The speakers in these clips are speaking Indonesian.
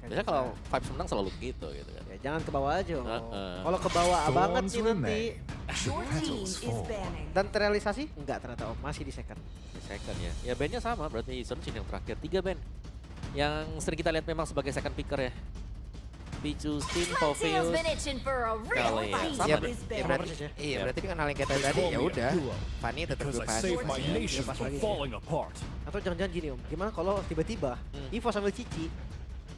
Biasanya kalau vibes menang selalu gitu kan. Ya, jangan ke bawah aja. Heeh. Kalau ke bawah banget Thorns sih nanti. remain. Your team is banning. Dan terrealisasi? Enggak ternyata Om, masih di second. Di second ya. Ya bandnya sama berarti Sun Jin yang terakhir. 3 band yang sering kita lihat memang sebagai second picker ya. Pichu, Stin, Red Tail's Poveus. been itching for a real Kali ya, fight. sama Iya, deh. Is iya, banning. berarti, Persis ya. iya Yep. berarti kan hal yang kayak tadi ya udah. Fanny tetap Because I Fanny. saved my nation Pas from lagi. falling apart. Atau jangan-jangan gini Om, gimana kalau tiba-tiba Evo sambil Cici,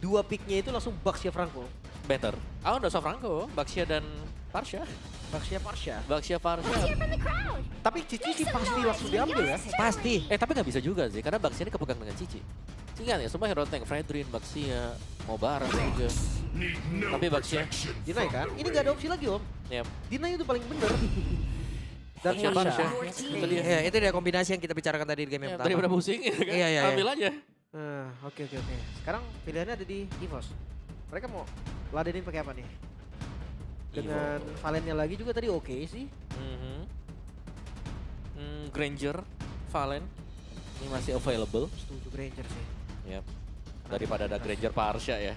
2 picknya itu langsung Baxia Franco. Better. Ah, udah Franco, Baxia dan Parsha. Baxia Parsha. Baxia Parsha. Hear from the crowd. Tapi Cici sih pasti langsung diambil ya. Pasti. Tapi nggak bisa juga sih, karena Baxia ini kepegang dengan Cici. Ingat ya, semua hero tank, Fredrin, Baxia, Mobara juga. Tapi Baxia, Dinai kan? Ini nggak ada opsi lagi Om. ya. Dinai itu paling bener. Dan Baxia Parsha. Your team Itu dia. Ya, itu dia kombinasi yang kita bicarakan tadi di game yang Ya, pertama. daripada pusing, ya kan? Iya, iya, Ambil aja. Nah, oke. Sekarang pilihannya ada di EVOS. Mereka mau ladenin pakai apa nih? Dengan Valennya lagi juga tadi oke sih. Granger, Valen, ini masih available. Setuju Granger sih. Yap. Daripada ada Granger Parsha ya.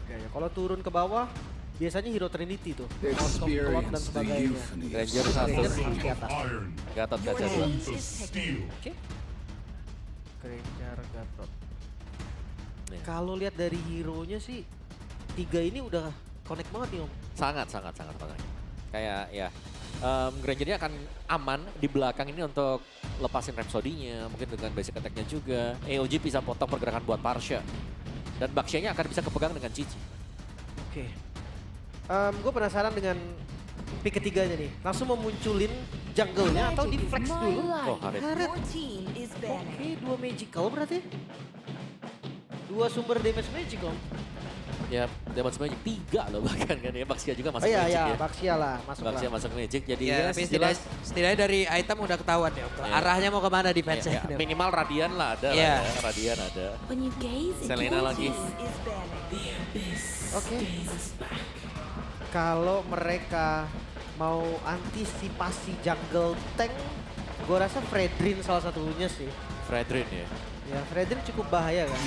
Oke, ya. Kalau turun ke bawah, biasanya Hero Trinity tuh. Moskov, Cloud, dan Experience the sebagainya. euphony Granger of 1, Granger harus di atas. iron. Gatot Your kaca 2. team is picking. Oke. Granger, Gatot. Ya. Kalau lihat dari hero-nya sih, 3 ini udah connect banget nih Om. Sangat banget. Kayak ya, Granger-nya akan aman di belakang ini untuk lepasin Rhapsody-nya, mungkin dengan basic attack-nya juga. AOG bisa potong pergerakan buat Parsha. Dan Baxia-nya akan bisa kepegang dengan Cici. Oke. Gue penasaran dengan pick ketiganya nih. Langsung memunculin jungle-nya atau di flex My dulu? life. Oh, Harit. Your team is banning. Oke, 2 magical berarti. 2 sumber damage magical. Ya, damage magic 3 loh bahkan kan ya. Baxia juga masuk Oh iya, magic iya, ya. Baxia lah, masuk Baxia lah. masuk magic, jadi Ya, ya, tapi jelas. setidaknya dari item udah ketahuan ya. Iya. Arahnya mau kemana Ya, defense-nya. minimal Radian lah ada Iya. lah ya. Radian ada. When you gaze into Selena your lagi. team is banning. Oke. Kalau mereka mau antisipasi jungle tank, gue rasa Fredrin salah satunya sih. Fredrin ya. Ya, Fredrin cukup bahaya kan.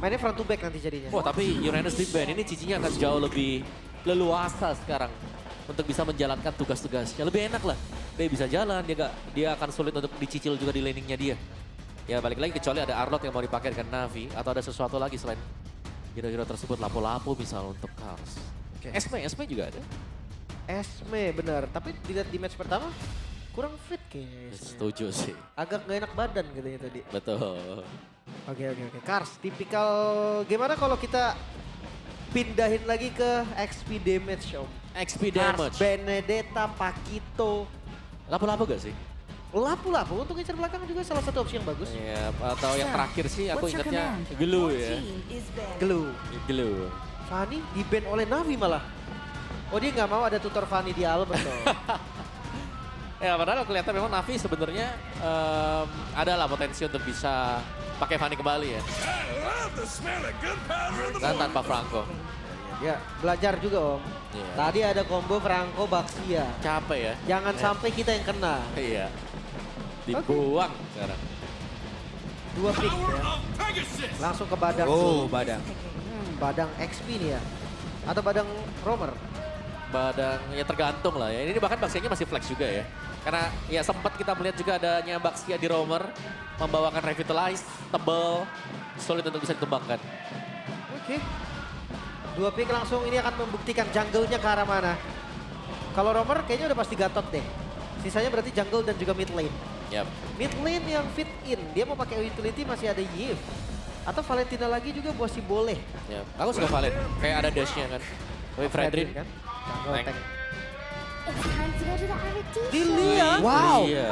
Mainnya front to back nanti jadinya. Wah, tapi Uranus di ban ini Cicinya akan jauh lebih leluasa sekarang untuk bisa menjalankan tugas-tugasnya. Lebih enak lah. Dia bisa jalan, dia akan sulit untuk dicicil juga di laningnya dia. Ya balik lagi kecuali ada Arlot yang mau dipakai dengan Navi atau ada sesuatu lagi selain hero-hero tersebut, lapo-lapo misal untuk Kars. Oke. Esme juga ada. Esme bener, tapi dilihat di match pertama kurang fit kayaknya. Esme. Setuju sih. Agak gak enak badan katanya tadi. Betul. Oke. Kars, tipikal gimana kalau kita pindahin lagi ke XP damage Om? XP Kars, damage. Benedetta, Pakito, Lapo-lapo gak sih? Lapu-lapu untuk incer belakang juga salah satu opsi yang bagus. Ya, atau yang terakhir sih aku What's your ingatnya command? Glue Your ya. team is banning. Glue. Glue. Fanny di-ban oleh Navi malah. Oh dia nggak mau ada tutor Fanny di Albert dong. Ya padahal kelihatan memang Navi sebenarnya ada lah potensi untuk bisa pakai Fanny kembali ya. Dan tanpa Franco. Ya belajar juga Om. Iya. Tadi ada combo Franco Baxia. Capek ya. Jangan sampai kita yang kena. Iya. Dibuang sekarang. 2 pick ya. Langsung ke Badang. Oh, dulu. Badang. Badang XP nih ya. Atau Badang Romer. Badang ya tergantung lah ya. Ini bahkan Baxianya masih flex juga ya. Karena ya sempat kita melihat juga adanya Baxia di Roamer membawakan Revitalize, tebel, sulit untuk bisa dikembangkan. Oke. 2 pick langsung ini akan membuktikan jungle-nya ke arah mana. Kalau Romer kayaknya udah pasti Gatot deh. Sisanya berarti jungle dan juga mid lane. Yap. Mid lane yang fit in, dia mau pakai utility masih ada Yves. Atau Valentina lagi juga masih boleh. Yap. Aku suka Valen. Kayak ada dashnya kan. Tapi Fredrin kan. Jungle Tank. tank. It's time to go to the RT Lilia. Wow. Iya.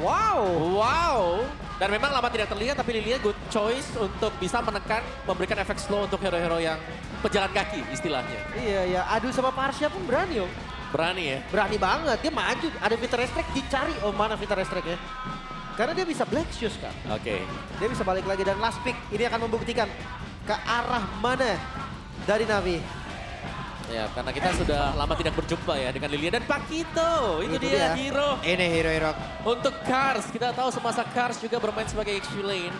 Wow. Wow. Dan memang lama tidak terlihat tapi Lilia good choice untuk bisa menekan, memberikan efek slow untuk hero-hero yang pejalan kaki istilahnya. Iya ya, adu sama Parsha pun berani Om. Berani ya. Berani banget, dia maju. Ada Vita Restrict dicari, oh mana Vita Restrict ya. Karena dia bisa Black Shoes kan. Oke. Dia bisa balik lagi dan last pick ini akan membuktikan ke arah mana dari Navi. Ya, karena kita sudah lama tidak berjumpa ya dengan Lilia dan Pakito. Itu Itu dia dia. hero Ini hero-hero. untuk Kars. Kita tahu semasa Kars juga bermain sebagai XP lane.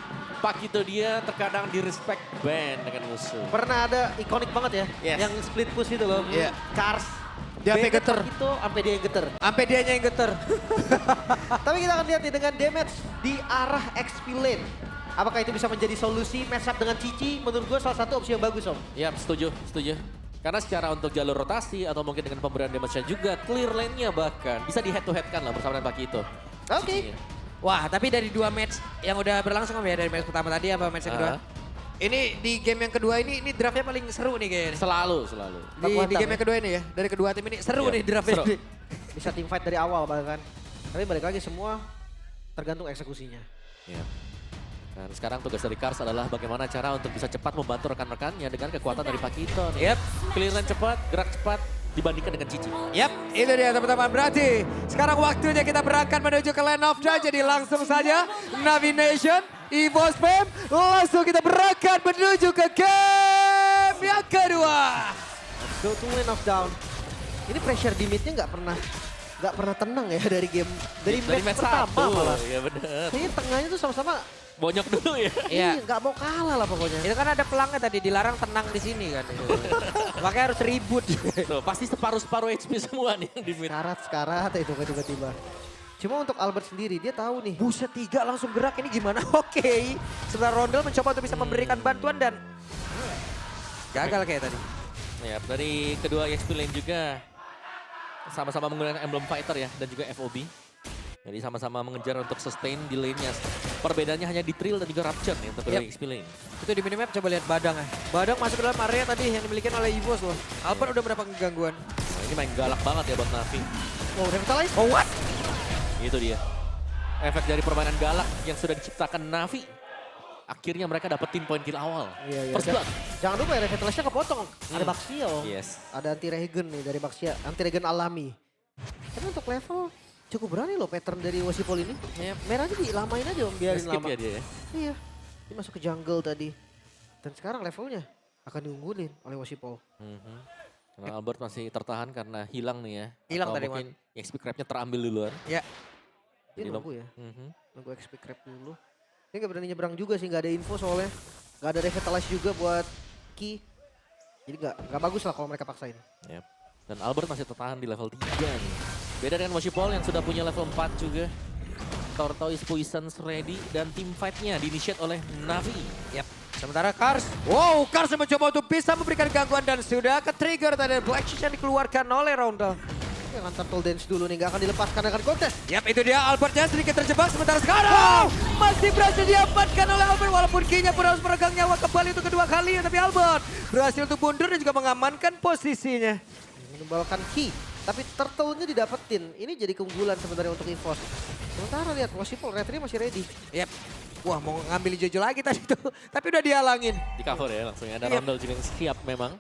Pak itu dia terkadang di respect band dengan musuh. Pernah ada ikonik banget ya, Yes. yang split push itu loh. Iya. Cars. Dia sampai Bennett geter. Itu sampai dia yang geter. Sampai dianya yang geter. Tapi kita akan lihat nih dengan damage di arah XP lane. Apakah itu bisa menjadi solusi match up dengan Cici? Menurut gue salah satu opsi yang bagus, Om. Ya, setuju, setuju. Karena secara untuk jalur rotasi atau mungkin dengan pemberian damage-nya juga, clear lane-nya bahkan bisa di head to head kan lah bersama dengan Pak itu. Oke. Wah, tapi dari 2 match yang udah berlangsung Om ya, dari match pertama tadi apa match yang kedua? Ini di game yang kedua ini draftnya paling seru nih kayaknya. Selalu, selalu. Di game yang kedua ini ya, dari kedua tim ini seru Iya, nih draftnya. seru. Bisa team fight dari awal bahkan. Tapi balik lagi semua tergantung eksekusinya. Ya. Dan sekarang tugas dari Cars adalah bagaimana cara untuk bisa cepat membantu rekan-rekannya dengan kekuatan dari Pakito nih. Yep. Clear lane cepat, gerak cepat dibandingkan dengan Cici. Yap, itu dia teman-teman. Berarti sekarang waktunya kita berangkat menuju ke Land of Dawn. Jadi langsung saja Navi Nation, EVOS Fam, langsung kita berangkat menuju ke game yang kedua. Go to lane of down. Ini pressure di midnya nggak pernah tenang ya dari game dari match pertama satu. malah. Ya benar. Kayaknya tengahnya tuh sama-sama Bonyok dulu ya. Iya. nggak mau kalah lah pokoknya. Itu kan ada pelangnya tadi, dilarang tenang di sini kan. Makanya harus ribut. Tuh, pasti separuh-separuh HP semua nih yang di mid. Sekarat itu kan tiba-tiba. Cuma untuk Albert sendiri dia tahu nih. Buset 3 langsung gerak ini gimana? Oke. Setelah Rondel mencoba untuk bisa memberikan bantuan dan gagal kayak tadi. Ya, dari kedua EXP lane juga sama-sama menggunakan emblem fighter ya dan juga FOB. Jadi sama-sama mengejar untuk sustain di lane-nya. Perbedaannya hanya di Trill dan juga Rapture nih untuk kedua Yep. EXP lane. Itu di minimap coba lihat Badang ya. Badang masuk ke dalam area tadi yang dimiliki oleh EVOS loh. Albert udah berapa gangguan. Nah, ini main galak banget ya buat Navi. Oh, revitalize. Oh what? Itu dia. Efek dari permainan galak yang sudah diciptakan Navi. Akhirnya mereka dapetin poin kill awal. Iya, iya. First blood. Jangan lupa ya revitalize-nya kepotong. Ada Baxia. Yes. Ada anti regen nih dari Baxia, anti regen alami. Tapi untuk level cukup berani loh pattern dari Wasipol ini. Yep. Merah aja dilamain aja Om, biarin Skip lama. ya dia ya. Iya. Dia masuk ke jungle tadi. Dan sekarang levelnya akan diunggulin oleh Wasipol. Mhm. Karena Albert masih tertahan karena hilang nih ya. Hilang Atau tadi, mungkin XP crabnya terambil duluan. Ya. Dia Jadi nunggu ya. Mhm. Nunggu XP Crab dulu. Dia nggak berani nyebrang juga sih, nggak ada info soalnya. Nggak ada revitalize juga buat Ki. Jadi nggak bagus lah kalau mereka paksain. Yep. Dan Albert masih tertahan di level 3 nih. Beda dengan Washipol yang sudah punya level 4 juga. Tortoise Poisons ready dan tim fight-nya diinitiate oleh Navi. Yap. Sementara Kars. Wow, Kars mencoba untuk bisa memberikan gangguan dan sudah ke-trigger tadi Black Shish yang dikeluarkan oleh Rondel. Yang akan turtle dance dulu nih, nggak akan dilepaskan akan kontes. Yap, itu dia Albertnya sedikit terjebak sementara sekarang. Masih berhasil diamankan oleh Albert walaupun Kinya pun harus meregang nyawa kembali untuk kedua kalinya. Tapi Albert berhasil untuk mundur dan juga mengamankan posisinya. Menumbalkan Ki. Tapi turtle-nya didapetin. Ini jadi keunggulan sebenarnya untuk EVOS. Sementara lihat Wasipol, retri masih ready. Yap. Wah, mau ngambil Jojo lagi tadi tuh. Tapi udah dihalangin. Di cover ya langsung ya. Ada Yep. Rondel juga yang siap memang.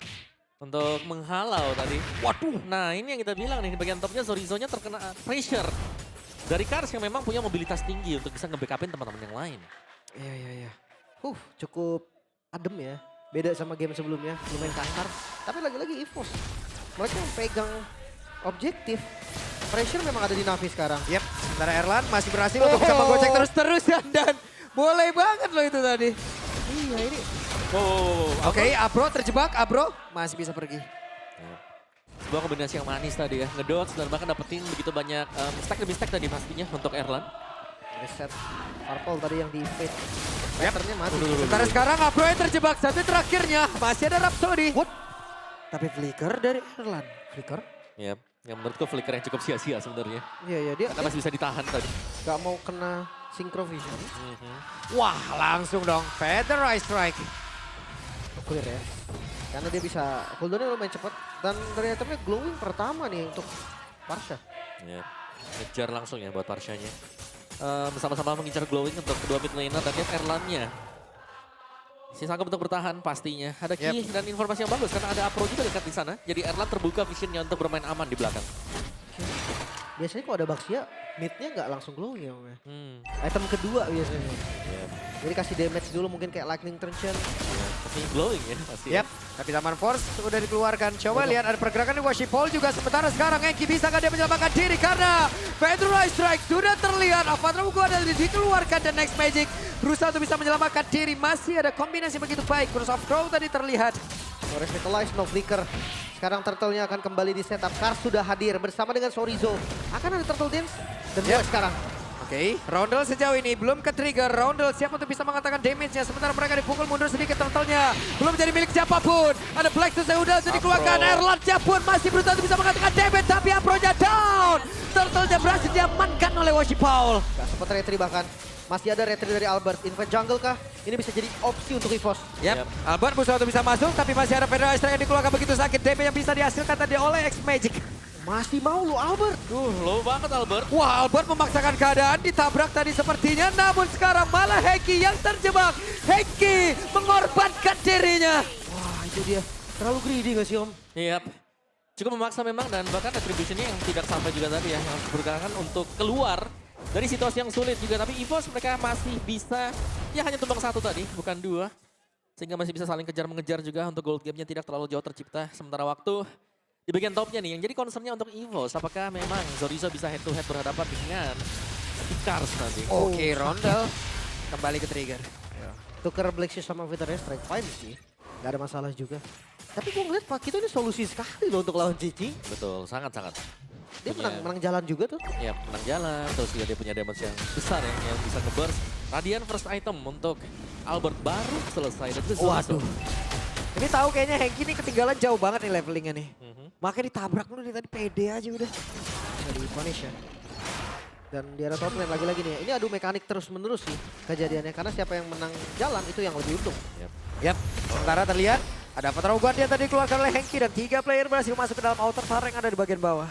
Untuk menghalau tadi. Waduh. Nah ini yang kita bilang nih. Di bagian topnya Zorizo-nya terkena pressure. Dari Kars yang memang punya mobilitas tinggi untuk bisa nge-backupin teman-teman yang lain. Iya, iya, iya. Cukup adem ya. Beda sama game sebelumnya, lumayan kasar. Tapi lagi-lagi EVOS. Mereka yang pegang objektif. Pressure memang ada di Navi sekarang. Yap, sementara Erlan masih berhasil untuk bisa menggocek terus-terusan dan boleh banget loh itu tadi. Iya ini. Wow. Oke, Abro terjebak, Abro masih bisa pergi. Sebuah kombinasi yang manis tadi ya. Ngedodge dan bahkan dapetin begitu banyak stack demi stack tadi pastinya untuk Erlan. Reset Purple tadi yang di fade. Yap. Patternya mati. Sementara sekarang Abro yang terjebak, satu terakhirnya masih ada Rhapsody. What? Tapi flicker dari Erlan. Flicker? Yep. Yang menurutku flicker yang cukup sia-sia sebenarnya. Iya, iya. Dia Karena masih bisa ditahan tadi. nggak mau kena synchro vision. Wah, langsung dong Feather Eye Strike. Clear ya. Karena dia bisa cooldownnya lumayan cepat. Dan dari itemnya glowing pertama nih untuk Parsha. Ya, ngejar langsung ya buat Parshanya. Sama-sama mengincar glowing untuk kedua mid laner dan lihat Erlannya. Si sanggup untuk bertahan pastinya. Ada Ki dan informasi yang bagus karena ada Apro juga dekat di sana. Jadi Erlan terbuka visionnya untuk bermain aman di belakang. Biasanya kalau ada Baxia, Mid-nya nggak langsung glowing ya, Om ya. Hmm. Item kedua biasanya. Ya, Jadi kasih damage dulu mungkin kayak lightning tension. tapi glowing ya pasti. Yap, tapi Taman Force sudah dikeluarkan. Coba lihat ada pergerakan di Washipol juga. Sementara sekarang Enki bisa nggak dia menyelamatkan diri karena Federal Strike sudah terlihat. Avatra Mugo ada dikeluarkan dan Next Magic berusaha untuk bisa menyelamatkan diri. Masih ada kombinasi begitu baik. Cross of Crow tadi terlihat. No Revitalize, no Flicker. Sekarang Turtle-nya akan kembali di setup. Kars sudah hadir bersama dengan Sorizo. Akan ada Turtle Dance dan Yep. dua sekarang. Oke, Roundel sejauh ini belum ke trigger. Roundel siap untuk bisa mengatakan damage-nya. Sementara mereka dipukul mundur sedikit turtle-nya. Belum jadi milik siapapun. Ada Black Suit yang udah dikeluarkan. Erland pun masih berusaha untuk bisa mengatakan damage. Tapi Apro-nya down. Turtle-nya berhasil diamankan oleh Washipol. Gak sempat retry bahkan. Masih ada retry dari Albert. Invent jungle kah? Ini bisa jadi opsi untuk EVOS. Yap, Yap. Albert berusaha untuk bisa masuk. Tapi masih ada Federal Strike yang dikeluarkan begitu sakit. Damage yang bisa dihasilkan tadi oleh X-Magic. Masih mau lu Albert. Low banget Albert. Wah, Albert memaksakan keadaan, ditabrak tadi sepertinya. Namun sekarang malah Heki yang terjebak. Heki mengorbankan dirinya. Wah itu dia. Terlalu greedy gak sih Om? Yap. Cukup memaksa memang dan bahkan retribution-nya yang tidak sampai juga tadi ya. Yang bergerakan untuk keluar dari situasi yang sulit juga. Tapi EVOS mereka masih bisa, ya hanya tumbang satu tadi, bukan dua. Sehingga masih bisa saling kejar-mengejar juga untuk gold gap-nya tidak terlalu jauh tercipta. Sementara waktu di bagian topnya nih, yang jadi concernnya untuk EVOS, apakah memang Sorizo bisa head to head berhadapan dengan Kars nanti? Oke, Rondel kembali ke trigger. Tuker Black Shield sama Federal Strike fine sih. Gak ada masalah juga. Tapi gue ngeliat Pak Kito ini solusi sekali loh untuk lawan Cici. Betul, sangat-sangat. Dia Punya- menang jalan juga tuh. Ya, menang jalan, terus juga dia punya damage yang besar ya, yang bisa nge-burst. Radiant first item untuk Albert baru selesai. Dan itu Waduh. Ini tahu kayaknya Hengki nih ketinggalan jauh banget nih levelingnya nih. Mhm. Makanya ditabrak dulu nih tadi pede aja udah. Dari punish ya. Dan di arah top lane lagi-lagi nih. Ini adu mekanik terus menerus sih kejadiannya. Karena siapa yang menang jalan itu yang lebih untung. Yap, sementara terlihat ada Avatra Mugo yang tadi dikeluarkan oleh Hengki dan 3 player berhasil masuk ke dalam outer tower yang ada di bagian bawah.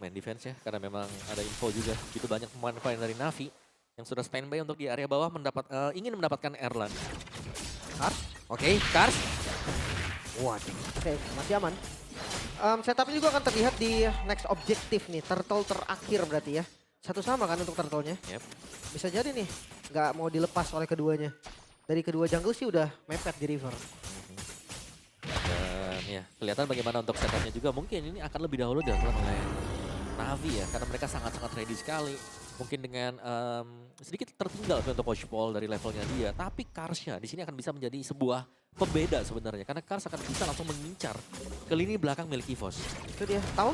Main defense ya, karena memang ada info juga. Begitu banyak pemain dari Navi yang sudah standby untuk di area bawah ingin mendapatkan Erland. Kars. Oke, Kars. Waduh. Oke, masih aman. Setupnya juga akan terlihat di next objektif nih. Turtle terakhir berarti ya. Satu sama kan untuk turtle-nya. Yep. Bisa jadi nih. Nggak mau dilepas oleh keduanya. Dari kedua jungle sih udah mepet di river. Dan ya, kelihatan bagaimana untuk setupnya juga. Mungkin ini akan lebih dahulu dilakukan oleh Navi ya, karena mereka sangat-sangat ready sekali. Mungkin dengan sedikit tertinggal untuk Washipol dari levelnya dia. Tapi Karsnya di sini akan bisa menjadi sebuah pembeda sebenarnya. Karena Kars akan bisa langsung mengincar ke lini belakang milik EVOS. Itu dia. Tahun?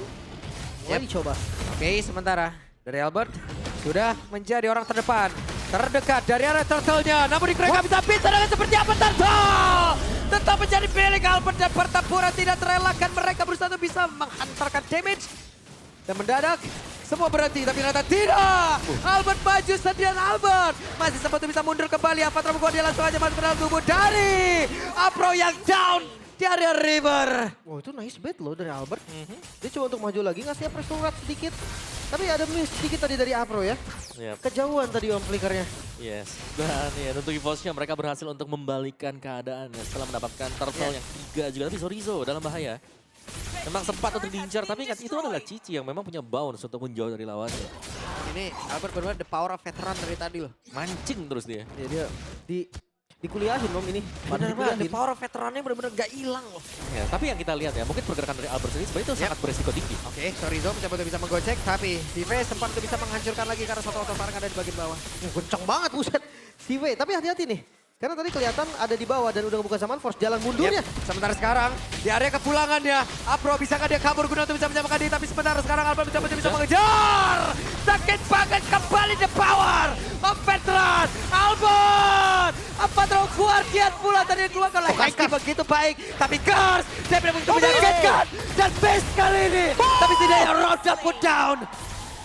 Mulai dicoba. Oke, sementara dari Albert sudah menjadi orang terdepan. Terdekat dari arah turtle-nya. Namun mereka bisa pintar dengan seperti apa turtle. Tetap menjadi milik Albert dan pertempuran tidak terelakkan. Mereka berusaha untuk bisa menghantarkan damage. Dan mendadak semua berhenti, tapi ternyata tidak. Albert maju sendirian Albert. Masih sempat untuk bisa mundur kembali. Avatra Mugo dia langsung aja masuk ke dalam tubuh dari Apro yang down di area river. Wow itu nice bet loh dari Albert. Dia coba untuk maju lagi, ngasih pressure rate sedikit. Tapi ada miss sedikit tadi dari Apro ya. Yep. Kejauhan tadi Om flickernya. Yes, dan ya untuk EVOS-nya mereka berhasil untuk membalikan keadaan ya, setelah mendapatkan turtle yang 3 juga. Tapi Sorizo dalam bahaya. Memang sempat untuk diincar, tapi ingat itu adalah Cici yang memang punya bounce untuk menjauh dari lawannya. Ini Albert benar-benar the power of veteran dari tadi loh. Mancing terus dia. Ya dia dikuliahin Om ini. Benar banget, the Dikuliahin. power of veterannya benar-benar gak hilang loh. Ya, tapi yang kita lihat ya, mungkin pergerakan dari Albert sendiri sebenarnya itu sangat beresiko tinggi. Oke, Sorizo mencoba untuk bisa menggocek, tapi Steve sempat untuk bisa menghancurkan lagi karena satu otot yang ada di bagian bawah. Kencang banget buset. Steve, tapi hati-hati nih. Karena tadi kelihatan ada di bawah dan udah ngebuka zaman force jalan mundurnya. Sementara sekarang di area kepulangannya, Apro bisakah dia kabur guna untuk bisa menyamakan diri, tapi sebentar sekarang Albert bisa mengejar. Sakit banget kembali the power of veteran Albert. Avatra Guardian pula tadi dikeluarkan oleh Hengki begitu baik, tapi Kars dia benar-benar menyakitkan dan best kali ini. Tapi tidak Roda put down.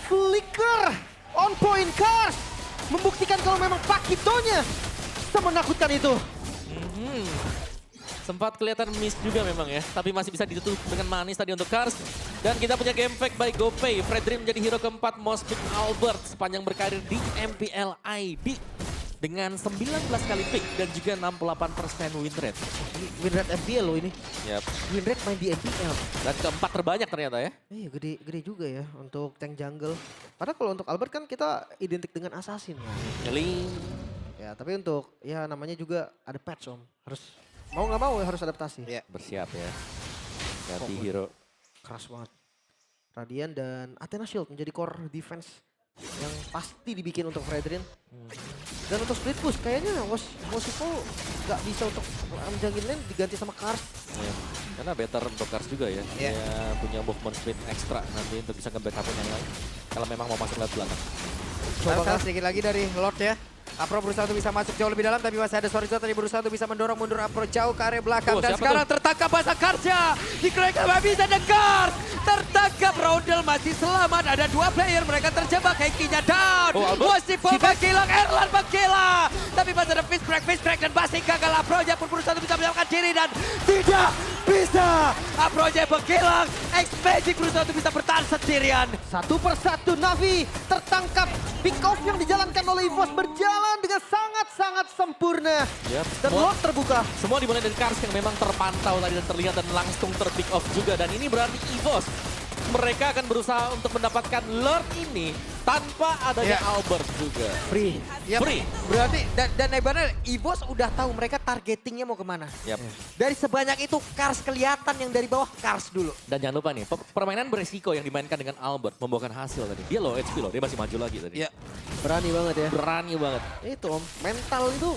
Flicker on point Kars. Membuktikan kalau memang Pakitonya semenakutkan itu. Sempat kelihatan miss juga memang ya, tapi masih bisa ditutup dengan manis tadi untuk Kars. Dan kita punya game fact by GoPay. Fredrin menjadi hero keempat most pick Albert sepanjang berkarir di MPL ID. dengan 19 kali pick dan juga 68% win rate. Win rate FPL loh ini. Yap. Win rate main di FPL. Dan keempat terbanyak ternyata ya. Iya gede juga ya untuk tank jungle. Padahal kalau untuk Albert kan kita identik dengan assassin. Ngeling. Ya tapi untuk ya namanya juga ada patch om. Harus mau nggak mau ya harus adaptasi. Iya. Bersiap ya. Ganti Fokus. hero. Keras banget. Radiant dan Athena Shield menjadi core defense yang pasti dibikin untuk Fredrin. Dan untuk split push kayaknya Wosifo nggak bisa untuk menjangin lane diganti sama Kars. Ya. Karena better untuk Kars juga ya. Iya. Dia punya movement speed ekstra nanti untuk bisa nge-backupin yang lain. Kalau memang mau masuk lewat belakang. Coba sedikit lagi dari Lord ya. Apro berusaha untuk bisa masuk jauh lebih dalam, tapi masih ada Sorizo tadi berusaha untuk bisa mendorong mundur Apro jauh ke area belakang. Oh, Dan siapa sekarang tertangkap Basa Karsya. Dikeroyok nggak bisa dan Kars. Tertangkap Roundel masih selamat. Ada 2 player mereka terjebak. Henkinya down. Oh, Albert. Wosifo menghilang, Erlan menghilang. Tapi masih ada fist crack dan Basi gagal. Apronya pun berusaha untuk bisa menyelamatkan diri dan tidak bisa. Apronya menghilang. X-Magic berusaha untuk bisa bertahan sendirian. Satu persatu Navi tertangkap. Pick off yang dijalankan oleh EVOS berjalan dengan sangat-sangat sempurna. Yap. Dan Lord terbuka. Semua dimulai dari Kars yang memang terpantau tadi dan terlihat dan langsung ter-pick off juga. Dan ini berarti EVOS, mereka akan berusaha untuk mendapatkan Lord ini tanpa adanya Ya. Albert juga. Free. Yap. Free. Berarti dan hebatnya EVOS udah tahu mereka targetingnya mau kemana. Yap. Dari sebanyak itu Kars kelihatan yang dari bawah Kars dulu. Dan jangan lupa nih, permainan beresiko yang dimainkan dengan Albert membuahkan hasil tadi. Dia low HP loh, dia masih maju lagi tadi. Ya. Berani banget ya. Berani banget. Itu om, mental itu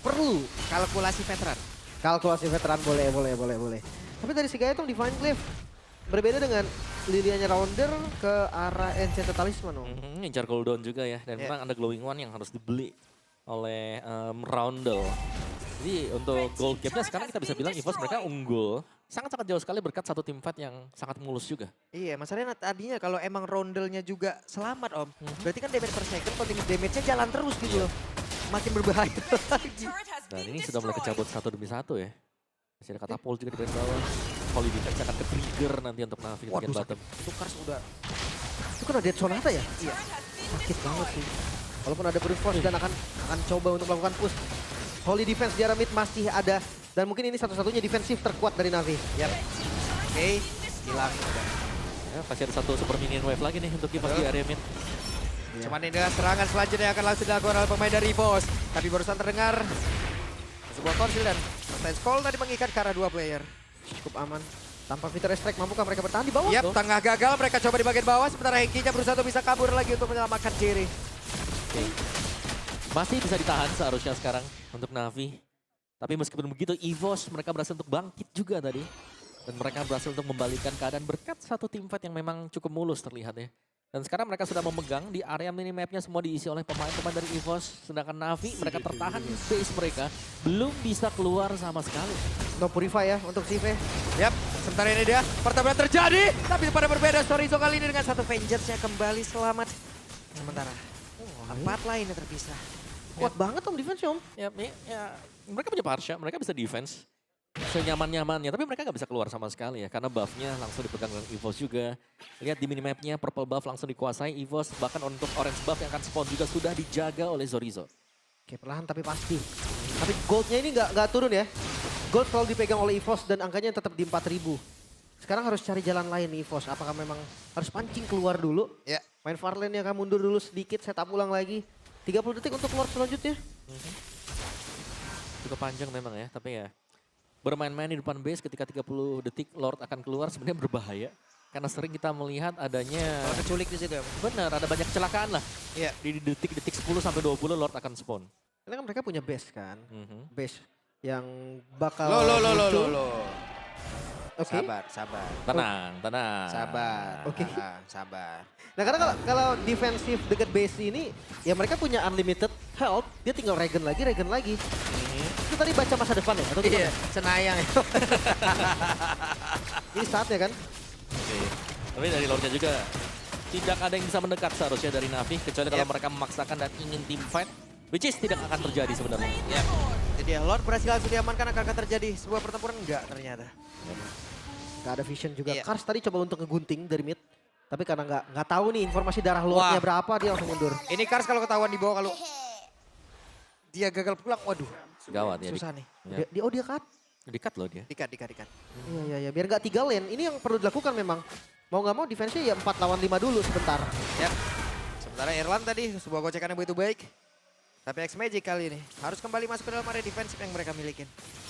perlu. Kalkulasi veteran. Kalkulasi veteran boleh. Tapi dari si Gaetong Divine Glaive berbeda dengan Lilianya Rounder ke arah Enchanted Talisman om. Ngincar cooldown juga ya. Dan Ya. memang ada Glowing One yang harus dibeli oleh Roundel. Jadi untuk gold gap-nya sekarang kita bisa bilang EVOS mereka unggul. Sangat-sangat jauh sekali berkat satu team fight yang sangat mulus juga. Iya, masalahnya tadinya kalau emang Roundel-nya juga selamat om. Berarti kan damage per second, continuous damage-nya jalan terus gitu loh. Makin berbahaya lagi. Dan ini sudah mulai kecabut satu demi satu ya. Masih ada katapult juga di bagian bawah. Holy Defense akan ke-trigger nanti untuk Navi di bagian Waduh, bottom. itu Kars udah. Itu kan ada Dead Sonata ya? Iya. Sakit banget sih. Walaupun ada brute force dan akan coba untuk melakukan push. Holy Defense di area mid masih ada. Dan mungkin ini satu-satunya defensif terkuat dari Navi. Yap. Oke, hilang. Ya, masih ada satu super minion wave lagi nih untuk EVOS di area mid. Cuman ini adalah serangan selanjutnya yang akan langsung dilakukan oleh pemain dari EVOS. Tapi barusan terdengar sebuah konsil dan Sense Call tadi mengikat ke arah 2 player. Cukup aman. Tanpa Victor Strike mampukah mereka bertahan di bawah? Yap, Tuh. tengah gagal mereka coba di bagian bawah. Sementara Henkinya berusaha untuk bisa kabur lagi untuk menyelamatkan diri. Masih bisa ditahan seharusnya sekarang untuk Navi. Tapi meskipun begitu EVOS mereka berhasil untuk bangkit juga tadi. Dan mereka berhasil untuk membalikan keadaan berkat satu team fight yang memang cukup mulus terlihat ya. Dan sekarang mereka sudah memegang di area minimapnya semua diisi oleh pemain-pemain dari EVOS. Sedangkan Navi mereka tertahan di base mereka. Belum bisa keluar sama sekali. No Purify ya untuk Sive. Yap, sementara ini dia pertarungan terjadi. Tapi pada berbeda Sorizo kali ini dengan satu Vengeance-nya kembali selamat. Sementara 4 lainnya terpisah. Kuat banget om defense om. Ya, mereka punya Parsha, mereka bisa defense senyaman-nyamannya. Tapi mereka nggak bisa keluar sama sekali ya. Karena buff-nya langsung dipegang dengan EVOS juga. Lihat di minimapnya purple buff langsung dikuasai EVOS. Bahkan untuk orange buff yang akan spawn juga sudah dijaga oleh Sorizo. Oke perlahan tapi pasti. Tapi goldnya ini nggak turun ya. Gold selalu dipegang oleh EVOS dan angkanya tetap di 4000. Sekarang harus cari jalan lain EVOS. Apakah memang harus pancing keluar dulu? Ya. Main far lane akan mundur dulu sedikit, setup ulang lagi. 30 detik untuk Lord selanjutnya. Cukup panjang memang ya, tapi ya bermain-main di depan base ketika 30 detik Lord akan keluar sebenarnya berbahaya. Karena sering kita melihat adanya, Kalau keculik di situ ya. benar ada banyak kecelakaan lah. Iya. Di detik-detik 10 sampai 20 Lord akan spawn. Karena kan mereka punya base kan. Mhm. Base yang bakal Lo. muncul. Oke. Sabar. Tenang. Sabar. Oke. Sabar. Nah karena kalau defensif dekat base ini, ya mereka punya unlimited health, dia tinggal regen lagi. Itu tadi baca masa depan ya? Atau Iya, gimana? cenayang ya. Ini saatnya kan? Oke. Tapi dari Lordnya juga tidak ada yang bisa mendekat seharusnya dari Navi. Kecuali kalau mereka memaksakan dan ingin team fight. Which is tidak akan terjadi sebenarnya. Ya. Jadi Lord berhasil langsung diamankan, akan terjadi sebuah pertempuran enggak ternyata. Gak ada vision juga. Iya. Kars tadi coba untuk ngegunting dari mid. Tapi karena nggak tahu nih informasi darah Lordnya Wah. berapa, dia langsung mundur. Ini Kars kalau ketahuan di bawah kalau dia gagal pulang. Waduh, Gawat ya. susah nih. Ya. Dia cut. Dikat loh dia. Dikat. Iya. Biar nggak 3 lane. Ini yang perlu dilakukan memang. Mau nggak mau defense-nya ya 4 lawan 5 dulu sebentar. Ya. Sementara Erlan tadi sebuah gocekan yang begitu baik. Tapi X-Magic kali ini harus kembali masuk ke dalam area defensif yang mereka milikin.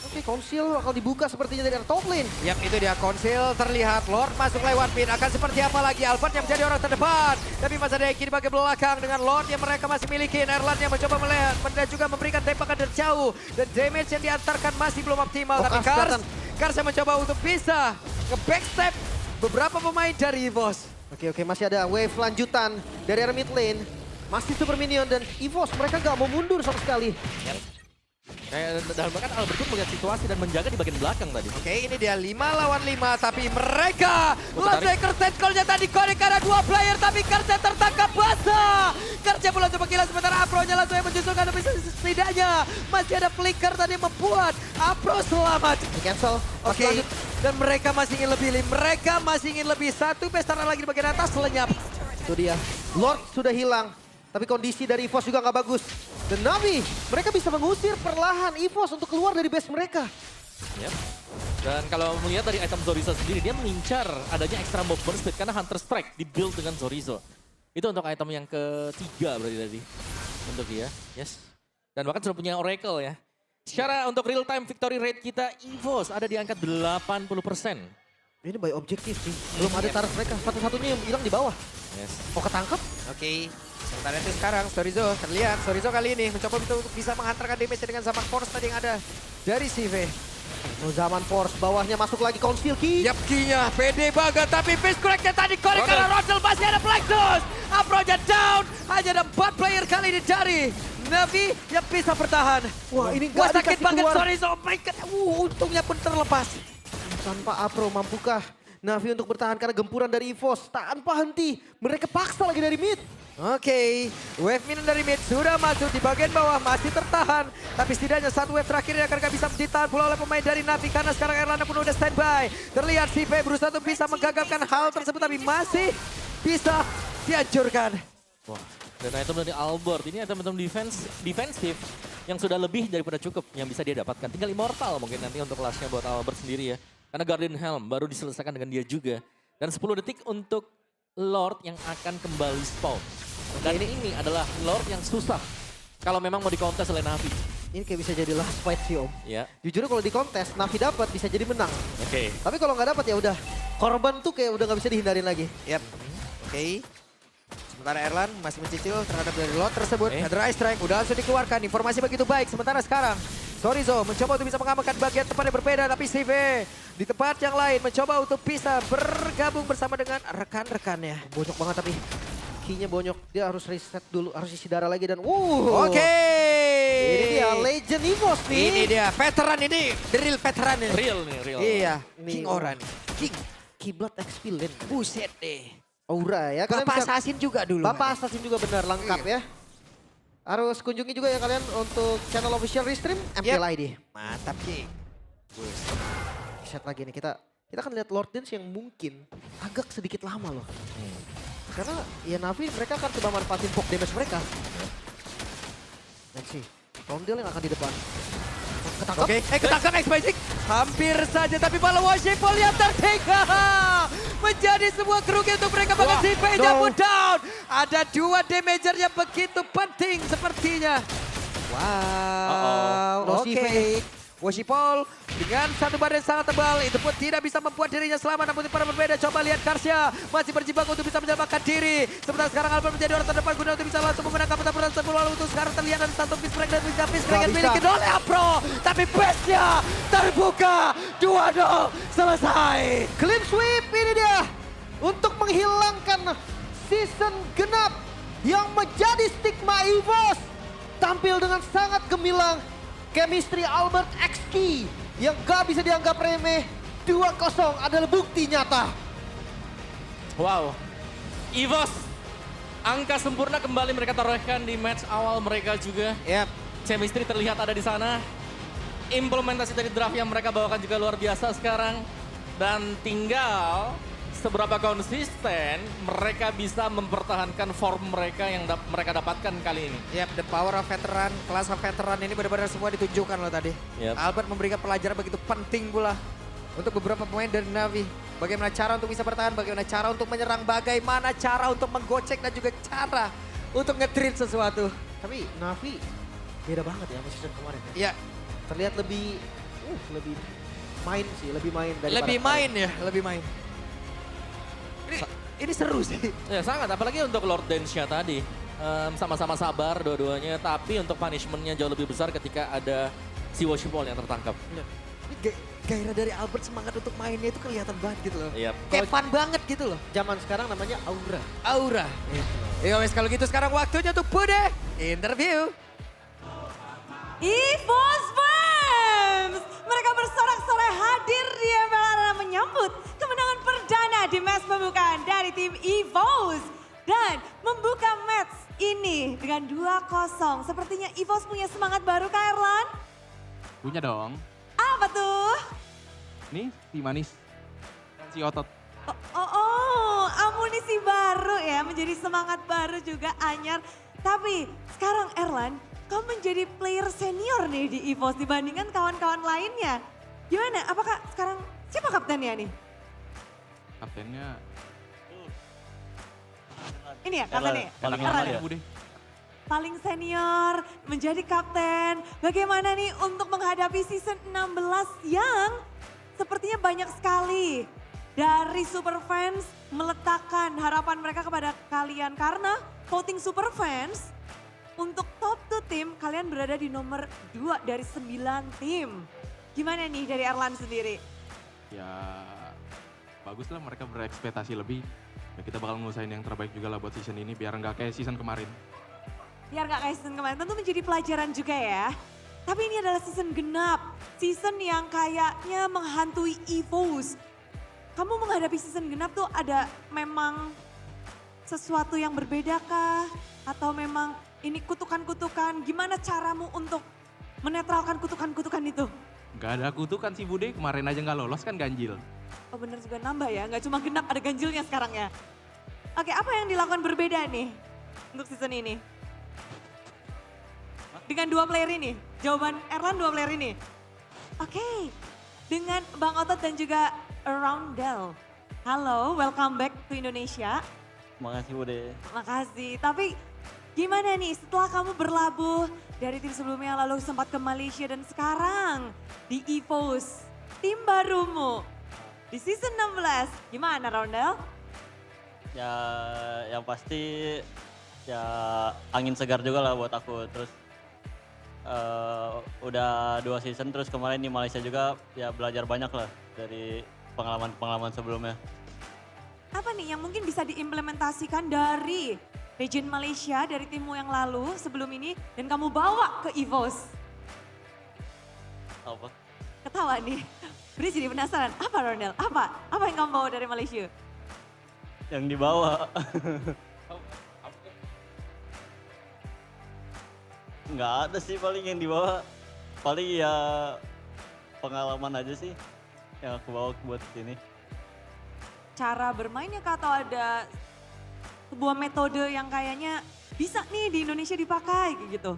Oke, Konsil bakal dibuka sepertinya dari arah top lane. Yap, itu dia Konsil terlihat. Lord masuk lewat pin. Akan seperti apa lagi? Albert yang menjadi orang terdepan. Tapi masa Deki di bagian belakang dengan Lord yang mereka masih milikin. Erlan yang mencoba melihat dan juga memberikan tembakan dari jauh. Dan damage yang diantarkan masih belum optimal. Oh, Tapi Kars Kars yang mencoba untuk bisa nge-backstep beberapa pemain dari EVOS. Oke, masih ada wave lanjutan dari arah mid lane. Masih Super Minion dan EVOS mereka nggak mau mundur sama sekali. Dan bahkan Albert pun melihat situasi dan menjaga di bagian belakang tadi. Oke, ini dia 5 lawan 5, tapi mereka Lostbreaker set call-nya tadi connect karena 2 player, tapi Karsa tertangkap basah. Karsa pula coba gila sementara Apro-nya langsung yang menjusulkan, tapi setidaknya masih ada flicker tadi yang membuat Apro selamat. Di cancel. Oke, dan mereka masih ingin lebih, mereka masih ingin lebih. Satu pestana lagi di bagian atas lenyap. Itu dia. Lord sudah hilang. Tapi kondisi dari EVOS juga nggak bagus. Dan Navi, mereka bisa mengusir perlahan EVOS untuk keluar dari base mereka. Yep. Dan kalau melihat dari item Zorizo sendiri, dia mengincar adanya extra movement speed karena Hunter Strike di-build dengan Zorizo. Itu untuk item yang ketiga berarti tadi. Untuk dia, yes. Dan bahkan sudah punya Oracle ya. Secara untuk real time victory rate kita, EVOS ada di angka 80%. Ini by objektif sih. Belum ada taraf mereka. Satu-satunya yang hilang di bawah. Yes. Oh, ketangkep? Oke, sementara itu sekarang Storizo terlihat. Storizo kali ini mencoba untuk bisa menghantarkan damage dengan zaman force tadi yang ada dari CV. Oh, zaman force, bawahnya masuk lagi Konsil Ki. Yap, Ki-nya pede banget, tapi face correct-nya tadi korek karena Rosel masih ada Plexus. Apro-nya down, hanya ada 4 player kali ini dari Navi yang bisa bertahan. Wah, ini Wah, nggak sakit dikasih banget keluar. Storizo. Oh my God, untungnya pun terlepas. Tanpa Apro, mampukah Navi untuk bertahan karena gempuran dari EVOS tanpa henti. Mereka paksa lagi dari mid. Oke, wave minion dari mid sudah masuk di bagian bawah, masih tertahan. Tapi setidaknya satu wave terakhir yang akan bisa ditahan pula oleh pemain dari Navi. Karena sekarang Erlanda pun udah standby. Terlihat CV berusaha untuk bisa menggagalkan hal tersebut, tapi masih bisa dihancurkan. Wah, dan item dari Albert ini item-item defensif yang sudah lebih daripada cukup yang bisa dia dapatkan. Tinggal Immortal mungkin nanti untuk kelasnya buat Albert sendiri ya. Karena Guardian Helm baru diselesaikan dengan dia juga. Dan 10 detik untuk Lord yang akan kembali spawn. Dan ini adalah Lord yang susah kalau memang mau dikontes oleh Navi. Ini kayak bisa jadi last fight sih Om. Ya. Jujur kalau di kontes Navi dapat bisa jadi menang. Oke. Tapi kalau nggak dapat ya udah. Korban tuh kayak udah nggak bisa dihindarin lagi. Yap, oke. Sementara Erlan masih mencicil terhadap dari Lord tersebut. Ada Ice Strike udah langsung dikeluarkan, informasi begitu baik. Sementara sekarang Storizo mencoba untuk bisa mengamankan bagian tempat yang berbeda, tapi CV di tempat yang lain mencoba untuk bisa bergabung bersama dengan rekan-rekannya. Bonyok banget tapi key-nya bonyok. Dia harus reset dulu, harus isi darah lagi dan Oke. Ini dia Legend EVOS nih. Ini dia veteran ini, the real veteran ini. Real nih, real. Iya, Ini King Oran. King, Kiblat XP lane. buset deh. Aura ya. Kalian Bapak bisa- Assassin juga dulu. Bapak Assassin juga benar lengkap ya. Harus kunjungi juga ya kalian untuk channel official Restream MPLID. Mantap, King. Set lagi nih kita akan lihat Lord Dance yang mungkin agak sedikit lama loh. Karena ya Navi mereka akan coba manfaatin poke damage mereka. Dan sih, Rondel yang akan di depan. Ketangkap. Oke, ketangkap X-Magic. Hampir saja, tapi malah Washington yang tertinggal. Menjadi sebuah kerugian untuk mereka, bahkan si P-nya pun down. Ada 2 damager yang begitu penting sepertinya. Wow, No oke. CV. Washipol dengan satu badan sangat tebal, itu pun tidak bisa membuat dirinya selamat, namun para berbeda. Coba lihat Karsia, masih berjibaku untuk bisa menyelamatkan diri. Sementara sekarang Albert menjadi orang terdepan guna untuk bisa langsung memenangkan pertempuran tersebut. Lalu untuk sekarang terlihat ada satu piece break dan bisa piece break yang dimiliki oleh Apro. Tapi base-nya terbuka, 2-0 selesai. Clean sweep ini dia. Untuk menghilangkan season genap yang menjadi stigma EVOS. Tampil dengan sangat gemilang. Chemistry Albert XK yang gak bisa dianggap remeh. 2-0 adalah bukti nyata. Wow. EVOS. Angka sempurna kembali mereka torehkan di match awal mereka juga. Yap. Chemistry terlihat ada di sana. Implementasi dari draft yang mereka bawakan juga luar biasa sekarang. Dan tinggal seberapa konsisten mereka bisa mempertahankan form mereka yang mereka dapatkan kali ini. Yap, the power of veteran, kelas of veteran ini benar-benar semua ditunjukkan loh tadi. Yap. Albert memberikan pelajaran begitu penting pula untuk beberapa pemain dari Navi. Bagaimana cara untuk bisa bertahan, bagaimana cara untuk menyerang, bagaimana cara untuk menggocek dan juga cara untuk nge-treat sesuatu. Tapi Navi beda banget ya sama season kemarin ya. Ya, Terlihat lebih main sih, lebih main daripada lebih kemarin. main ya, lebih main. Ini seru sih. Ya sangat, apalagi untuk Lord Dance-nya tadi. Sama-sama sabar dua-duanya, tapi untuk punishment-nya jauh lebih besar ketika ada si Worship Wall yang tertangkap. Ini gairah dari Albert, semangat untuk mainnya itu kelihatan banget gitu loh. Yap. Kayak fun banget gitu loh. Zaman sekarang namanya Aura. Aura. Ya wes kalau gitu sekarang waktunya untuk Bude interview. EVOS Fans! Mereka bersorak-sorai hadir di ML Arena menyambut kemenangan perdana di match pembukaan dari tim EVOS. Dan membuka match ini dengan 2-0. Sepertinya EVOS punya semangat baru Kak Erlan? Punya dong. Apa tuh? Nih si manis. Dan si otot. Amunisi baru ya, menjadi semangat baru juga Anyar. Tapi sekarang Erlan, kamu menjadi player senior nih di EVOS dibandingkan kawan-kawan lainnya. Gimana? Apakah sekarang siapa kaptennya nih? Kaptennya Ini ya kaptennya? paling Erlan lama ya? ya Bude. Paling senior, menjadi kapten. Bagaimana nih untuk menghadapi season 16 yang sepertinya banyak sekali dari super fans meletakkan harapan mereka kepada kalian. Karena voting super fans untuk top 2 tim kalian berada di nomor 2 dari 9 tim. Gimana nih dari Erlan sendiri? Ya bagus lah mereka berekspektasi lebih. Ya, kita bakal ngusahain yang terbaik juga lah buat season ini biar nggak kayak season kemarin. Biar gak kayak season kemarin, tentu menjadi pelajaran juga ya. Tapi ini adalah season genap, season yang kayaknya menghantui EVOS. Kamu menghadapi season genap tuh ada memang sesuatu yang berbeda kah? Atau memang ini kutukan-kutukan, gimana caramu untuk menetralkan kutukan-kutukan itu? Nggak ada kutukan sih Bude, kemarin aja nggak lolos kan ganjil. Oh bener juga nambah ya, gak cuma genap ada ganjilnya sekarang ya. Oke, apa yang dilakukan berbeda nih untuk season ini? Dengan 2 player ini, jawaban Erlan 2 player ini. Oke, dengan Bang Otot dan juga Roundel. Halo, welcome back to Indonesia. Makasih Bude. Makasih, tapi gimana nih setelah kamu berlabuh dari tim sebelumnya lalu sempat ke Malaysia dan sekarang di EVOS, tim barumu di season 16, gimana Roundel? Ya yang pasti ya angin segar juga lah buat aku. Terus udah 2 season terus kemarin di Malaysia juga ya belajar banyak lah dari pengalaman-pengalaman sebelumnya. Apa nih yang mungkin bisa diimplementasikan dari Legend Malaysia dari timmu yang lalu sebelum ini dan kamu bawa ke EVOS? Apa? Ketawa nih. Bri jadi penasaran, apa Ronel? Apa yang kamu bawa dari Malaysia? Yang dibawa. Nggak ada sih paling yang dibawa. Paling ya pengalaman aja sih yang aku bawa buat sini. Cara bermainnya kah atau ada sebuah metode yang kayaknya bisa nih di Indonesia dipakai kayak gitu?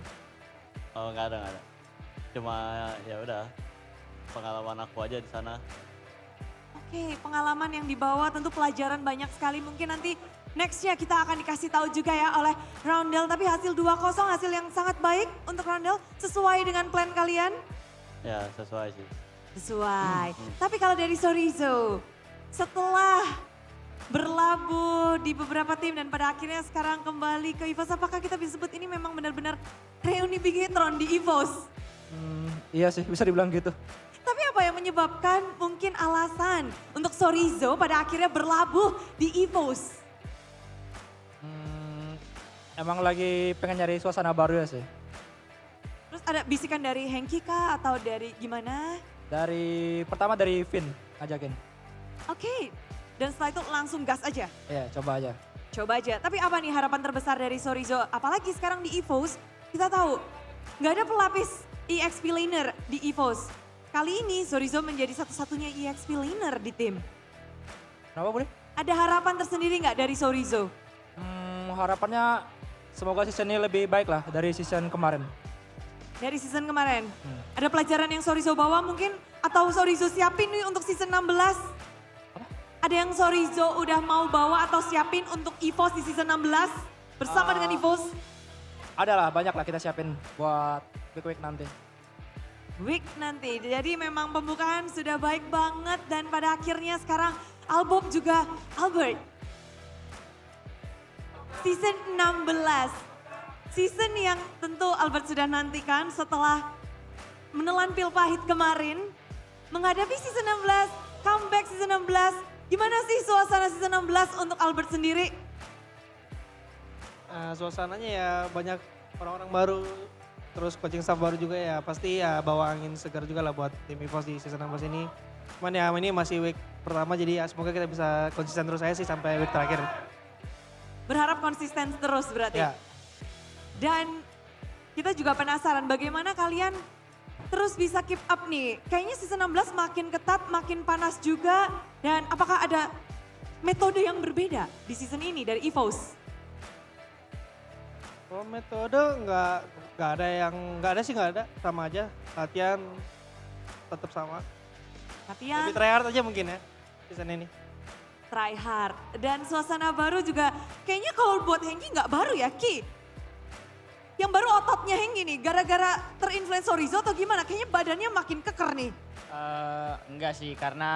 Oh nggak ada. Cuma ya udah pengalaman aku aja di sana. Oke, pengalaman yang dibawa tentu pelajaran banyak sekali. Mungkin nanti nextnya kita akan dikasih tahu juga ya oleh Roundel. Tapi hasil 2-0 hasil yang sangat baik untuk Roundel. Sesuai dengan plan kalian? Ya sesuai sih. Sesuai. Tapi kalau dari Sorizo, setelah berlabuh di beberapa tim dan pada akhirnya sekarang kembali ke EVOS, apakah kita bisa sebut ini memang benar-benar reuni Bigetron di EVOS? Iya sih, bisa dibilang gitu. Tapi apa yang menyebabkan mungkin alasan untuk Sorizo pada akhirnya berlabuh di EVOS? Emang lagi pengen nyari suasana baru ya sih. Terus ada bisikan dari Hengki kah atau dari gimana? Pertama dari Vin ngajakin. Oke, dan setelah itu langsung gas aja? Iya, coba aja. Coba aja, tapi apa nih harapan terbesar dari Sorizo? Apalagi sekarang di EVOS, kita tahu nggak ada pelapis EXP laner di EVOS. Kali ini Sorizo menjadi satu-satunya EXP laner di tim. Kenapa boleh? Ada harapan tersendiri nggak dari Sorizo? Harapannya semoga season ini lebih baik lah dari season kemarin. Dari season kemarin? Ada pelajaran yang Sorizo bawa mungkin? Atau Sorizo siapin nih untuk season 16? Ada yang Sorizo udah mau bawa atau siapin untuk EVOS di season 16? Bersama dengan EVOS? Ada lah, banyak lah kita siapin buat week-week nanti. Week nanti. Jadi memang pembukaan sudah baik banget dan pada akhirnya sekarang Albert juga Albert. Season 16. Season yang tentu Albert sudah nantikan setelah menelan pil pahit kemarin. Menghadapi season 16, comeback season 16. Gimana sih suasana season 16 untuk Albert sendiri? Suasananya ya banyak orang-orang baru, terus coaching staff baru juga ya. Pasti ya bawa angin segar juga lah buat tim EVOS di season 16 ini. Cuman ya ini masih week pertama jadi ya semoga kita bisa konsisten terus aja sih sampai week terakhir. Berharap konsisten terus berarti. Ya. Dan kita juga penasaran bagaimana kalian terus bisa keep up nih. Kayaknya season 16 makin ketat, makin panas juga. Dan apakah ada metode yang berbeda di season ini dari EVOS? Kalau metode nggak ada, sama aja. Latihan tetap sama. Latihan, Lebih tryhard aja mungkin ya season ini. try hard. Dan suasana baru juga kayaknya kalau buat Hengki nggak baru ya Ki? Yang baru ototnya Hengki nih, gara-gara terinfluence Sorizo atau gimana? Kayaknya badannya makin keker nih. Enggak sih, karena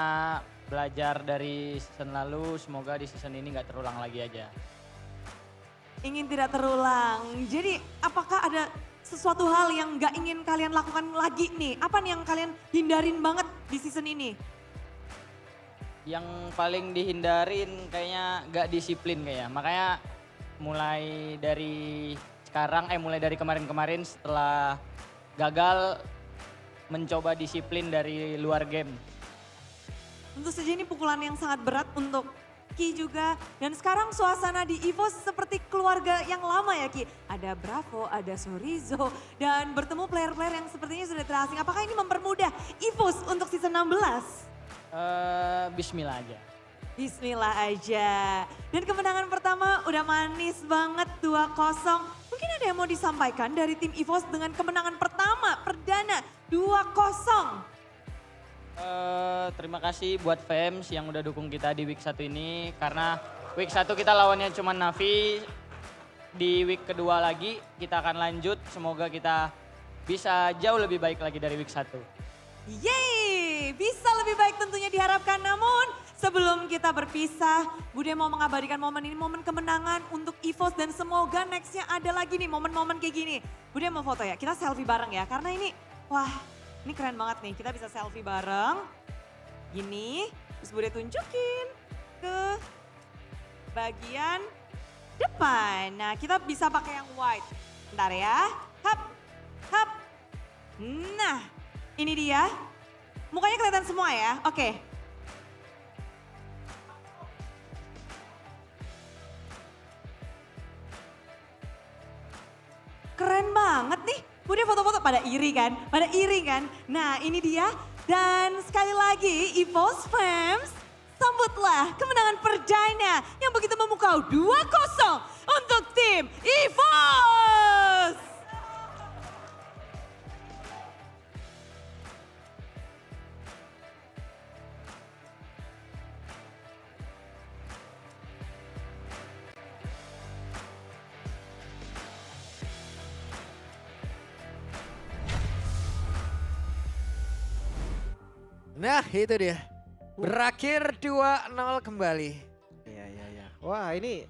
belajar dari season lalu, semoga di season ini nggak terulang lagi aja. Ingin tidak terulang. Jadi apakah ada sesuatu hal yang nggak ingin kalian lakukan lagi nih? Apa nih yang kalian hindarin banget di season ini? Yang paling dihindarin kayaknya nggak disiplin kayaknya. Makanya mulai dari kemarin-kemarin setelah gagal mencoba disiplin dari luar game. Tentu saja ini pukulan yang sangat berat untuk Ki juga. Dan sekarang suasana di EVOS seperti keluarga yang lama ya Ki. Ada Bravo, ada Sorizo, dan bertemu player-player yang sepertinya sudah terasing. Apakah ini mempermudah EVOS untuk season 16? Bismillah aja. Bismillah aja. Dan kemenangan pertama udah manis banget 2-0. Mungkin ada yang mau disampaikan dari tim EVOS dengan kemenangan pertama, perdana 2-0. Terima kasih buat fans yang udah dukung kita di week 1 ini. Karena week 1 kita lawannya cuma Navi. Di week kedua lagi kita akan lanjut. Semoga kita bisa jauh lebih baik lagi dari week 1. Yeay, bisa lebih baik tentunya diharapkan. Namun sebelum kita berpisah, Bude mau mengabadikan momen ini, momen kemenangan untuk EVOS. Dan semoga nextnya ada lagi nih momen-momen kayak gini. Bude mau foto ya, kita selfie bareng ya. Karena ini, wah ini keren banget nih. Kita bisa selfie bareng, gini. Terus Bude tunjukin ke bagian depan. Nah kita bisa pakai yang white. Bentar ya, hap, hap. Nah. Ini dia, mukanya kelihatan semua ya, oke. Keren banget nih, Bude foto-foto pada iri kan? Nah ini dia, dan sekali lagi EVOS fans, sambutlah kemenangan perdana yang begitu memukau 2-0 untuk tim EVOS. Nah itu dia. Berakhir 2-0 kembali. Iya. Wah ini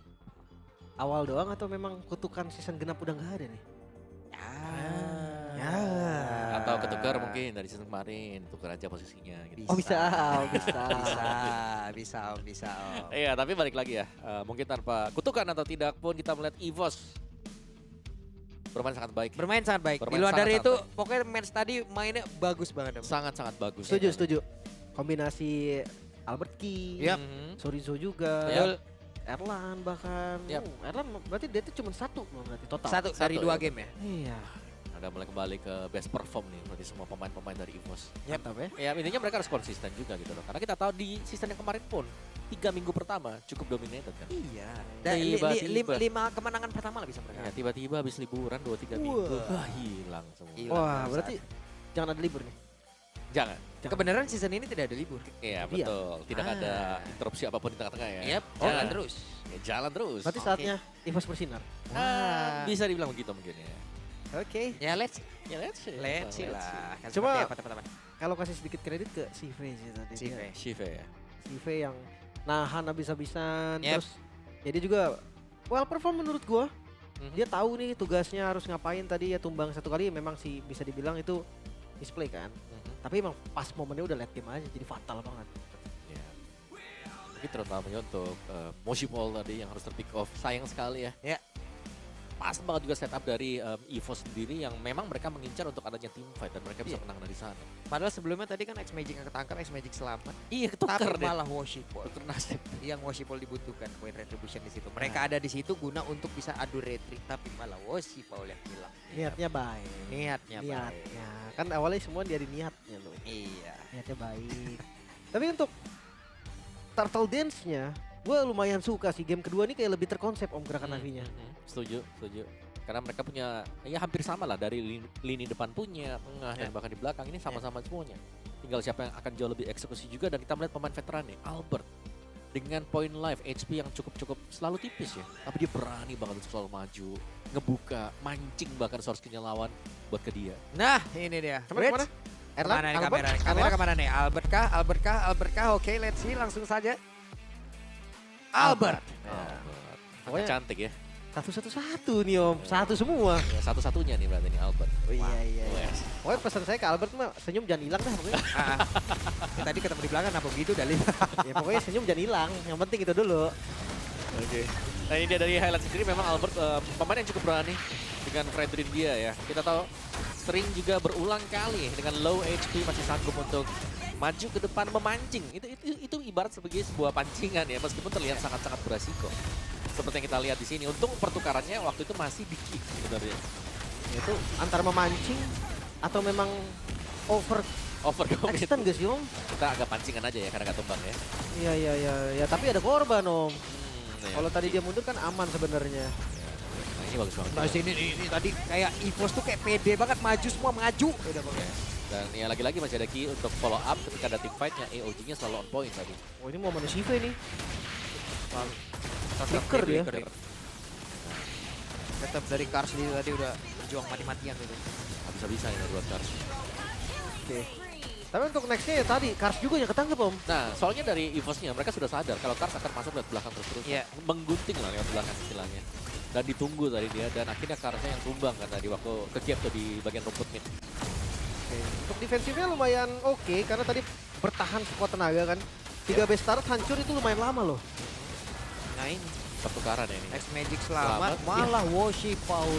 awal doang atau memang kutukan season genap udah nggak ada nih? Ya. Atau ketukar mungkin dari season kemarin, tukar aja posisinya gitu. Oh bisa. Bisa. Iya, tapi balik lagi ya. Mungkin tanpa kutukan atau tidak pun kita melihat EVOS bermain sangat baik. Di luar dari itu pokoknya match tadi mainnya bagus banget. Sangat-sangat bagus. Setuju. Kombinasi Albert Ki, Sorizo juga, Erlan bahkan. Erlan berarti dia itu cuma satu berarti total. Satu dari 2 game ya. Iya. Ada mulai kembali ke best perform nih berarti semua pemain-pemain dari EVOS. Mantap ya. Ya intinya mereka harus konsisten juga gitu loh. Karena kita tahu di season yang kemarin pun 3 minggu pertama cukup dominated kan. Iya. Dan Tiba-tiba. 5 kemenangan pertama lah bisa mereka. Ya, tiba-tiba habis liburan 2-3 minggu, wah hilang semua. Hilang. Wah, berarti jangan ada libur nih. Jangan. Kebenaran season ini tidak ada libur. Iya betul, tidak ada interupsi apapun di tengah-tengah ya. Yap, jalan terus. Ya, jalan terus. Berarti saatnya EVOS bersinar. Bisa dibilang begitu mungkin ya. Oke. Ya let's Ya let's see. let's see Let's lah. Kan Cuma- seperti apa teman-teman? Kalau kasih sedikit kredit ke Sive sih tadi. Sive. Dia- Shive ya. Sive yang nahan habis-habisan. Yep. Terus ya dia juga well perform menurut gua. Mhm. Dia tahu nih tugasnya harus ngapain tadi ya, tumbang satu kali memang sih bisa dibilang itu display kan. Mhm. Tapi emang pas momennya udah late game aja jadi fatal banget. Ya. Mungkin terutamanya untuk Moshi Ball tadi yang harus terpick off. Sayang sekali ya. Ya. Pas banget juga setup dari EVOS sendiri yang memang mereka mengincar untuk adanya team fight dan mereka bisa Iya. menang dari sana. Padahal sebelumnya tadi kan X-Magic yang ketangkap, X-Magic selamat. Iya Tapi ketukar deh. malah Worshipful. Tuker nasib. Yang Worshipful dibutuhkan, poin retribution di situ. Mereka ada di situ guna untuk bisa adu retreat, tapi malah Worshipful yang hilang. Niatnya baik. Niatnya baik. Niatnya. Kan awalnya semua dari niatnya loh. Iya. Niatnya baik. Tapi untuk Turtle Dance-nya, gue lumayan suka sih. Game kedua ini kayak lebih terkonsep om gerakan Navi-nya. Setuju, setuju. Karena mereka punya, ya hampir sama lah dari lini depan punya, tengah, dan bahkan di belakang. Ini sama-sama semuanya. Tinggal siapa yang akan jauh lebih eksekusi juga. Dan kita melihat pemain veteran nih, Albert. Dengan point life, HP yang cukup selalu tipis ya. Tapi dia berani banget untuk selalu maju, ngebuka, mancing bahkan source skill-nya lawan buat ke dia. Nah, ini dia. Kemana? Kemana nih Albert? kamera? Kamera Albert? kemana nih? Albert kah? Albert kah? Albert kah? Oke, let's see. Langsung saja. Albert. Pokoknya cantik ya. Satu-satu nih om. Satu semua. Ya, satu-satunya nih berarti nih Albert. Oh iya. Wes. Pokoknya pesan saya ke Albert mah senyum jangan hilang dah pokoknya. Ya, tadi ketemu di belakang apa begitu Dali? Ya pokoknya senyum jangan hilang. Yang penting itu dulu. Oke. Nah ini dia dari highlight sendiri memang Albert pemain yang cukup berani dengan Fredrin dia ya. Kita tahu sering juga berulang kali dengan low HP masih sanggup untuk maju ke depan memancing. Itu ibarat sebagai sebuah pancingan ya meskipun terlihat sangat-sangat beresiko. Seperti yang kita lihat di sini. Untung pertukarannya waktu itu masih di kick sebenarnya. Itu antara memancing atau memang over Overcommit. extend gak sih om? Kita agak pancingan aja ya karena gak tumbang ya. Iya. Tapi ada korban om. Ya. Kalau tadi dia mundur kan aman sebenarnya. Nah, ini bagus banget. Nah, ini tadi kayak EVOS tuh kayak pede banget maju semua maju. Udah bagus. Dan ya lagi-lagi masih ada key untuk follow up ketika ada team fight-nya. AOG-nya selalu on point tadi. Oh ini mau Sive nih. Flicker dia. Tetap dari Cars dia tadi udah berjuang mati-matian gitu. Bisa-bisa ya buat Cars. Oke. Tapi untuk nextnya ya tadi Cars juga yang ketangkep om. Nah, soalnya dari EVOS-nya mereka sudah sadar kalau Cars akan masuk lewat belakang terus-terus. Iya. Menggunting lah lewat belakang istilahnya. Dan ditunggu tadi dia dan akhirnya Carsnya yang tumbang kan tadi waktu ke tuh di bagian rumput mid. Oke. Untuk defensifnya lumayan oke karena tadi bertahan sekuat tenaga kan. 3 base turret hancur itu lumayan lama loh. Nah ini Pertukaran ya ini. X-Magic selamat, Selamat. malah Worshipful.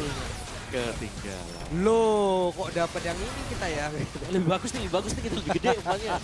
Ketinggalan. Loh, kok dapat yang ini kita ya? Lebih bagus nih gitu lebih gede umpannya.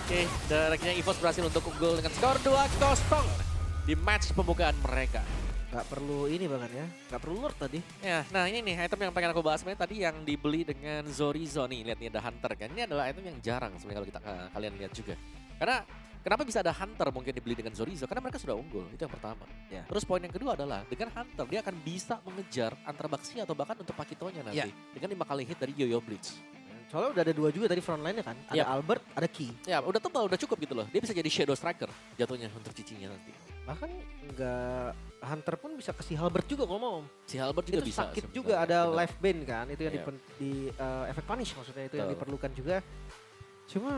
Oke, dan akhirnya EVOS berhasil untuk unggul dengan skor 2-0 di match pembukaan mereka. Gak perlu ini banget ya. Gak perlu lord tadi. Ya, nah ini nih item yang pengen aku bahas sebenarnya tadi yang dibeli dengan Zorizo nih. Lihat nih ada Hunter kan. Ini adalah item yang jarang sebenarnya kalau kita kalian lihat juga. Karena kenapa bisa ada Hunter mungkin dibeli dengan Zorizo? Karena mereka sudah unggul, itu yang pertama. Ya. Terus poin yang kedua adalah dengan Hunter dia akan bisa mengejar antara Baxi atau bahkan untuk Pakitonya nanti. Ya. Dengan 5 kali hit dari Yo-Yo Blitz. Soalnya udah ada 2 juga tadi frontline-nya kan. Ada Yap. Albert, ada Key. Ya udah tebal, udah cukup gitu loh. Dia bisa jadi Shadow Striker jatuhnya untuk cicinya nanti. Bahkan enggak Hunter pun bisa ke si Albert juga kalau mau. Si Albert juga Itu bisa. sakit sebenarnya. juga ada Benar. life band kan. Itu yang Iya. di efek punish maksudnya itu yang Betul. diperlukan juga. Cuma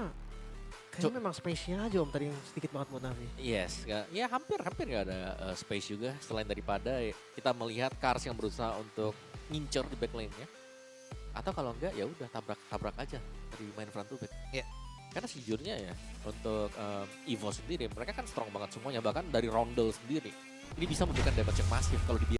kayaknya memang space-nya aja om tadi yang sedikit banget buat Navi. Yes, ya hampir nggak ada space juga selain daripada kita melihat Cars yang berusaha untuk ngincer di backlane-nya. Atau kalau enggak ya udah tabrak aja dari main front to back. Ya. Karena sejujurnya ya untuk EVO sendiri mereka kan strong banget semuanya bahkan dari Roundel sendiri. Ini bisa memberikan damage yang masif kalau